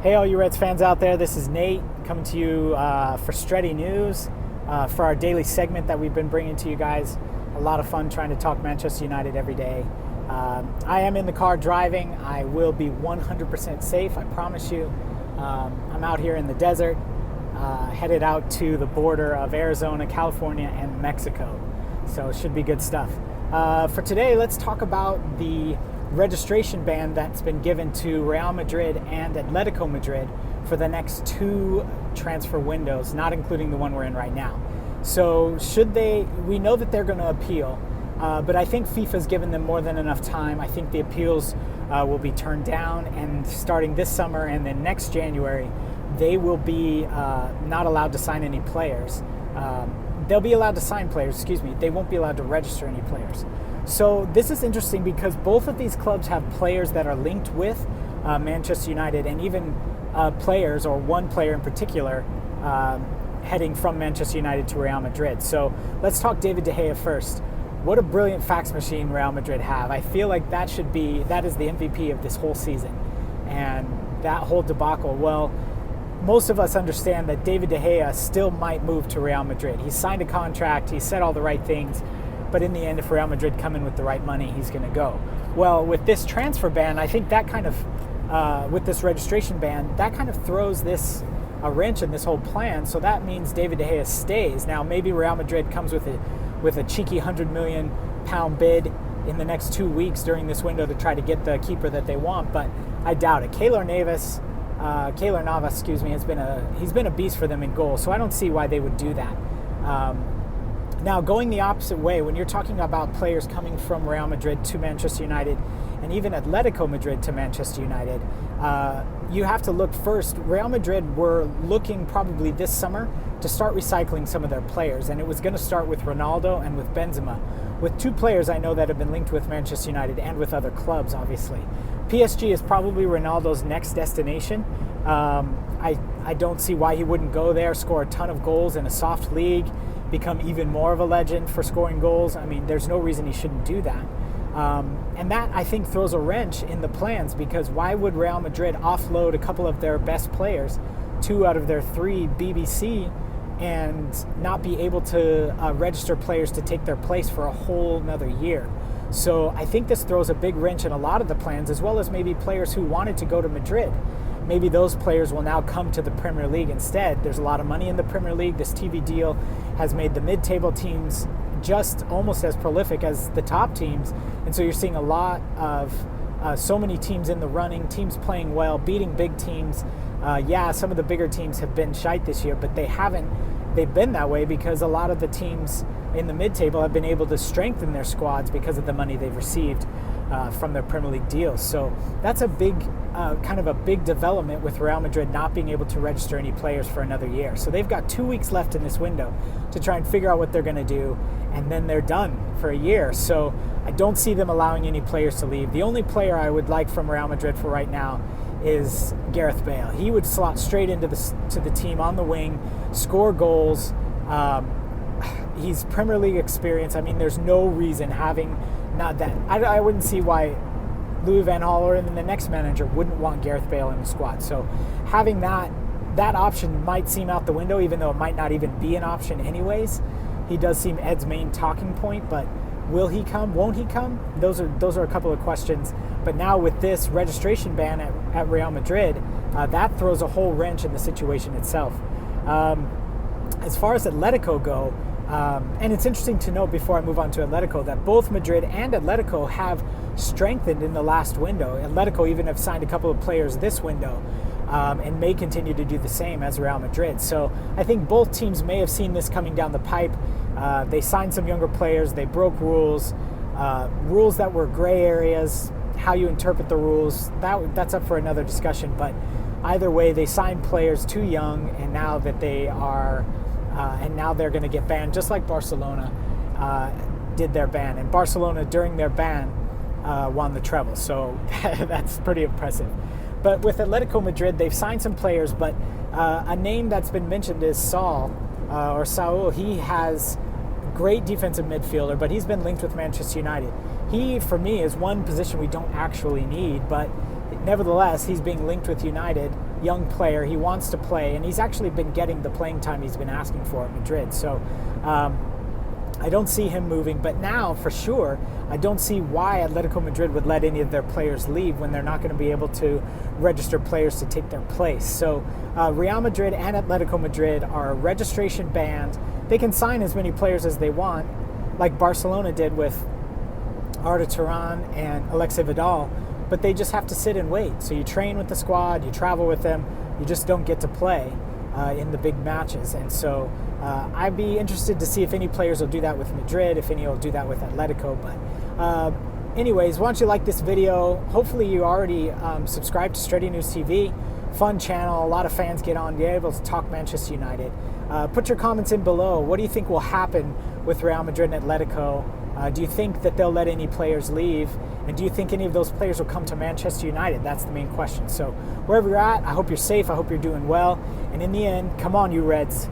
Hey, all you Reds fans out there, this is Nate coming to you for Stretty News for our daily segment that we've been bringing to you guys. A lot of fun trying to talk Manchester United every day. I am in the car driving. I will be 100% safe, I promise you. I'm out here in the desert, headed out to the border of Arizona, California, and Mexico. So it should be good stuff. For today, let's talk about the registration ban that's been given to Real Madrid and Atletico Madrid for the next two transfer windows, not including the one we're in right now. So we know that they're going to appeal, but I think FIFA's given them more than enough time. I think the appeals will be turned down, and starting this summer and then next January, they will be not allowed to sign any players. They'll be allowed to sign players, they won't be allowed to register any players. So this is interesting because both of these clubs have players that are linked with Manchester United, and even players, or one player in particular, heading from Manchester United to Real Madrid. So let's talk David De Gea first. What a brilliant fax machine Real Madrid have. I feel like that is the MVP of this whole season. And that whole debacle, well, most of us understand that David De Gea still might move to Real Madrid. He signed a contract, he said all the right things, but in the end, if Real Madrid come in with the right money, he's going to go. Well, with this transfer ban, I think that kind of, with this registration ban, that kind of throws a wrench in this whole plan. So that means David De Gea stays. Now, maybe Real Madrid comes with a cheeky £100 million bid in the next 2 weeks during this window to try to get the keeper that they want, but I doubt it. Keylor Navas, he's been a beast for them in goal, so I don't see why they would do that. Now, going the opposite way, when you're talking about players coming from Real Madrid to Manchester United, and even Atletico Madrid to Manchester United, you have to look first. Real Madrid were looking probably this summer to start recycling some of their players, and it was going to start with Ronaldo and with Benzema, with two players I know that have been linked with Manchester United and with other clubs, obviously. PSG is probably Ronaldo's next destination. I don't see why he wouldn't go there, score a ton of goals in a soft league, become even more of a legend for scoring goals. I mean, there's no reason he shouldn't do that. And that, I think, throws a wrench in the plans, because why would Real Madrid offload a couple of their best players, 2 out of their 3 BBC, and not be able to register players to take their place for a whole another year? So I think this throws a big wrench in a lot of the plans, as well as maybe players who wanted to go to Madrid. Maybe those players will now come to the Premier League instead. There's a lot of money in the Premier League. This TV deal has made the mid-table teams just almost as prolific as the top teams. And so you're seeing a lot of so many teams in the running, teams playing well, beating big teams. Some of the bigger teams have been shite this year, but they've been that way because a lot of the teams in the mid-table have been able to strengthen their squads because of the money they've received from their Premier League deals. So that's a big development with Real Madrid not being able to register any players for another year. So they've got 2 weeks left in this window to try and figure out what they're going to do, and then they're done for a year. So I don't see them allowing any players to leave. The only player I would like from Real Madrid for right now is Gareth Bale. He would slot straight into the team on the wing, score goals. He's Premier League experience. I mean, there's no reason having not that. I wouldn't see why Louis van Gaal or even the next manager wouldn't want Gareth Bale in the squad. So having that option might seem out the window, even though it might not even be an option anyways. He does seem Ed's main talking point, but will he come? Won't he come? Those are a couple of questions. But now with this registration ban at Real Madrid, that throws a whole wrench in the situation itself. As far as Atletico go, and it's interesting to note before I move on to Atletico that both Madrid and Atletico have strengthened in the last window. Atletico even have signed a couple of players this window, and may continue to do the same as Real Madrid. So I think both teams may have seen this coming down the pipe. They signed some younger players. They broke rules that were gray areas. How you interpret the rules, that's up for another discussion. But either way, they signed players too young, and now that they are, now they're going to get banned, just like Barcelona did their ban. And Barcelona, during their ban, won the treble. So that's pretty impressive. But with Atletico Madrid, they've signed some players, but a name that's been mentioned is Saul. He has great defensive midfielder, but he's been linked with Manchester United. He, for me, is one position we don't actually need, but nevertheless, he's being linked with United, young player. He wants to play, and he's actually been getting the playing time he's been asking for at Madrid. So I don't see him moving, but now for sure, I don't see why Atletico Madrid would let any of their players leave when they're not going to be able to register players to take their place. So Real Madrid and Atletico Madrid are registration banned. They can sign as many players as they want, like Barcelona did with Arda Turan and Alexei Vidal, but they just have to sit and wait. So you train with the squad, you travel with them, you just don't get to play in the big matches. And so I'd be interested to see if any players will do that with Madrid, if any will do that with Atletico. But anyways, why don't you like this video? Hopefully you already subscribed to Stretty News TV. Fun channel, a lot of fans get on, you're able to talk Manchester United. Put your comments in below. What do you think will happen with Real Madrid and Atletico? Do you think that they'll let any players leave? And do you think any of those players will come to Manchester United? That's the main question. So wherever you're at, I hope you're safe. I hope you're doing well. And in the end, come on, you Reds.